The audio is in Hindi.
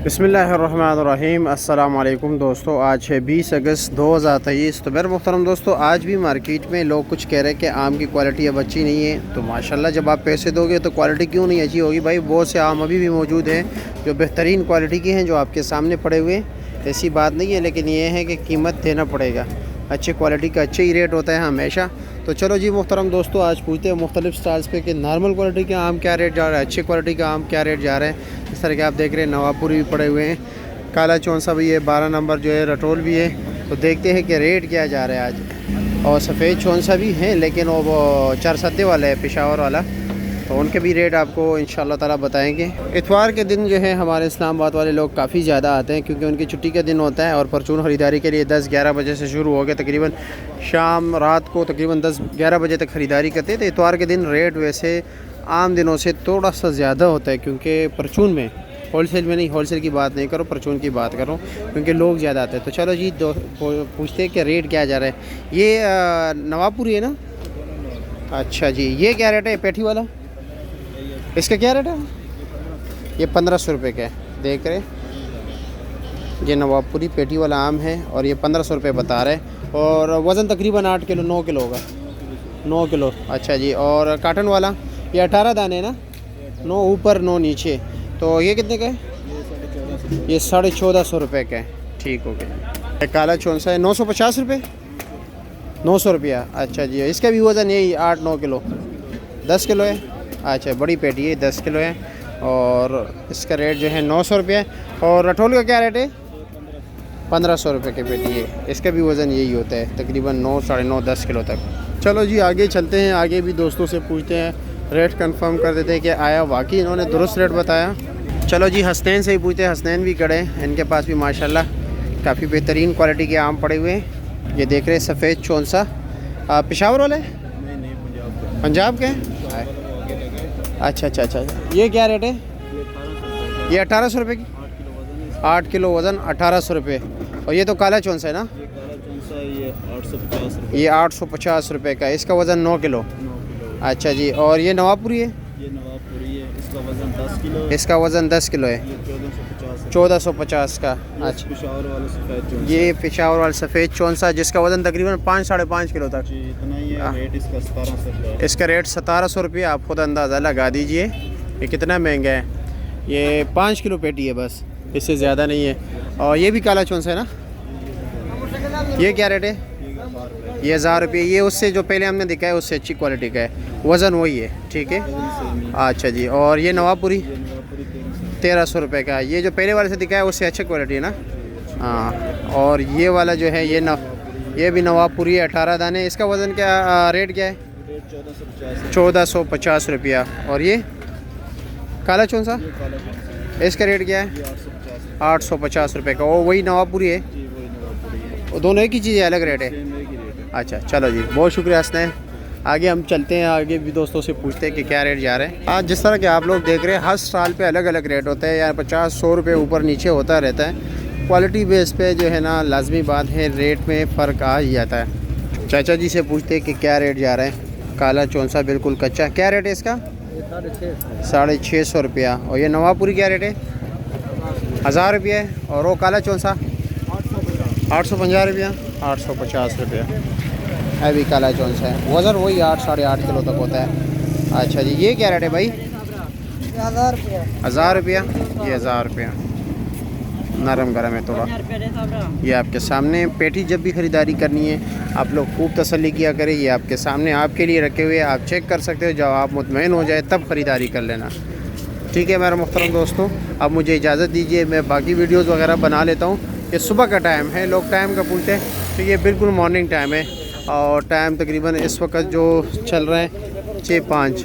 बिस्मिल्लाहिर्रहमानिर्रहीम। अस्सलाम वालेकुम दोस्तों, आज है 20 अगस्त 2023। तो मेरे मुहतरम दोस्तों, आज भी मार्केट में लोग कुछ कह रहे हैं कि आम की क्वालिटी अब अच्छी नहीं है। तो माशाल्लाह जब आप पैसे दोगे तो क्वालिटी क्यों नहीं अच्छी होगी भाई। बहुत से आम अभी भी मौजूद हैं जो बेहतरीन क्वालिटी के हैं, जो आपके सामने पड़े हुए हैं। ऐसी बात नहीं है, लेकिन ये है कि कीमत देना पड़ेगा। अच्छी क्वालिटी का अच्छे ही रेट होता है हमेशा। तो चलो जी मुहतरम दोस्तों, आज पूछते हैं मुख्तलिफ स्टाल्स पे कि नॉर्मल क्वालिटी का आम क्या रेट जा रहा है, अच्छी क्वालिटी का आम क्या रेट जा रहा है। इस तरह के आप देख रहे हैं नवापुरी भी पड़े हुए हैं, काला चौंसा भी है, 12 नंबर जो है रटोल भी है। तो देखते हैं कि रेट क्या जा रहा है आज। और सफ़ेद चौंसा भी है, लेकिन वो 4 सद्दे वाला है, पेशावर वाला। तो उनके भी रेट आपको इंशाल्लाह ताला बताएंगे। इतवार के दिन जो है हमारे इस्लामाबाद वाले लोग काफ़ी ज़्यादा आते हैं, क्योंकि उनकी छुट्टी का दिन होता है। और परचून ख़रीदारी के लिए 10-11 बजे से शुरू हो गए, तकरीबन शाम रात को तकरीबन 10-11 बजे तक ख़रीदारी करते हैं। तो इतवार के दिन रेट वैसे आम दिनों से थोड़ा सा ज़्यादा होता है, क्योंकि परचून में, होलसेल में नहीं, होलसेल की बात नहीं करो, परचून की बात करो, क्योंकि लोग ज़्यादा आते हैं। तो चलो जी पूछते हैं कि रेट क्या जा रहा है। ये नवापुरी है ना? अच्छा जी, ये क्या रेट है पेठी वाला? इसका क्या रेट है? ये 1500 रुपये का है। देख रहे, ये नवाबपुरी पेटी वाला आम है और ये 1500 रुपये बता रहे हैं। और वज़न तकरीबन 8 किलो 9 किलो होगा, 9 किलो। अच्छा जी, और काटन वाला ये 18 दाने है ना? 9 ऊपर 9 नीचे। तो ये कितने का है? ये 1450 रुपये का है। ठीक हो गया। काला चौंसा है 950 रुपये, 900 रुपया। अच्छा जी, इसका भी वज़न यही 8-9 किलो, 10 किलो है। अच्छा, बड़ी पेटी है, 10 किलो है। और इसका रेट जो है 900 रुपये। और रठोल का क्या रेट है? 1500 रुपये की पेटी है। इसका भी वज़न यही होता है, तकरीबन 9, 9.5, 10 किलो तक। चलो जी आगे चलते हैं, आगे भी दोस्तों से पूछते हैं, रेट कंफर्म कर देते हैं कि आया वाकई इन्होंने दुरुस्त रेट बताया। चलो जी हसनैन से ही पूछते हैं, हसनैन भी खड़े हैं, इनके पास भी माशाल्लाह काफ़ी बेहतरीन क्वालिटी के आम पड़े हुए हैं। ये देख रहे हैं सफ़ेद चौंसा, पेशावर वाले? पंजाब के हैं। अच्छा अच्छा अच्छा, ये क्या रेट है? ये 1800 रुपये की, 8 किलो वज़न, 1800 रुपये। और ये तो काला चौंसा है ना? ये 850 रुपये का है। इसका वज़न 9 किलो। अच्छा जी, और ये नवापुरी है? ये नवापुरी है, इसका वज़न 10 किलो। इसका वज़न 10 किलो है, 1450 का। अच्छा, पेशावर वाला सफ़ेद चौंसा, ये पेशावर वाला सफ़ेद चौंसा जिसका वज़न तकरीबन 5-5.5 किलो तक। इतना ही है। रेट इसका 1700। इसका रेट 1700 रुपये। आप खुद अंदाज़ा लगा दीजिए ये कितना महंगा है। ये 5 किलो पेटी है बस, इससे ज़्यादा नहीं है। और ये भी काला चौंसा है ना? ये क्या रेट है? ये 1000 रुपये। ये उससे जो पहले हमने दिखाया उससे अच्छी क्वालिटी का है, वज़न वही है। ठीक है। अच्छा जी, और ये नवापुरी 1300 रुपये का। ये जो पहले वाले से दिखाया उससे अच्छी क्वालिटी है ना? हाँ। और ये वाला जो है ये भी नवापुरी है, 18 दाने। इसका वज़न क्या, रेट क्या है? 1450 रुपया। और ये काला चौंसा, इसका रेट क्या है? 850 रुपये का। वो वही नवापुरी है, वो दोनों एक ही चीज़ है, अलग रेट है। अच्छा चलो जी, बहुत शुक्रिया हसनैन। आगे हम चलते हैं, आगे भी दोस्तों से पूछते हैं कि क्या रेट जा रहे हैं। आज जिस तरह के आप लोग देख रहे हैं, हर साल पे अलग अलग रेट होता है, या 50-100 रुपये ऊपर नीचे होता रहता है। क्वालिटी बेस पे जो है ना, लाजमी बात है, रेट में फ़र्क आ ही जाता है। चाचा जी से पूछते हैं कि क्या रेट जा रहे हैं। काला चौंसा बिल्कुल कच्चा, क्या रेट है इसका? 650 रुपया। और ये नवापुरी क्या रेट है? 1000 रुपये है। और वो काला चौंसा 850 रुपया, 850 रुपया है भी काला चौंसा है। वज़न वही 8-8.5 किलो तक होता है। अच्छा जी, ये क्या रेट है भाई? 1000 रुपया। 1000 रुपया। ये 1000 रुपया, नरम गरम है थोड़ा। ये आपके सामने पेटी, जब भी ख़रीदारी करनी है आप लोग खूब तसल्ली किया करें। ये आपके सामने आपके लिए रखे हुए, आप चेक कर सकते हो। जब आप मुतमईन हो जाए तब ख़रीदारी कर लेना। ठीक है मेरे मुहतरम दोस्तों, अब मुझे इजाज़त दीजिए, मैं बाकी वीडियोज़ वगैरह बना लेता हूँ। ये सुबह का टाइम है, लोग टाइम का पूछते हैं, तो ये बिल्कुल मॉर्निंग टाइम है। और टाइम तकरीबन इस वक्त जो चल रहा है 6-5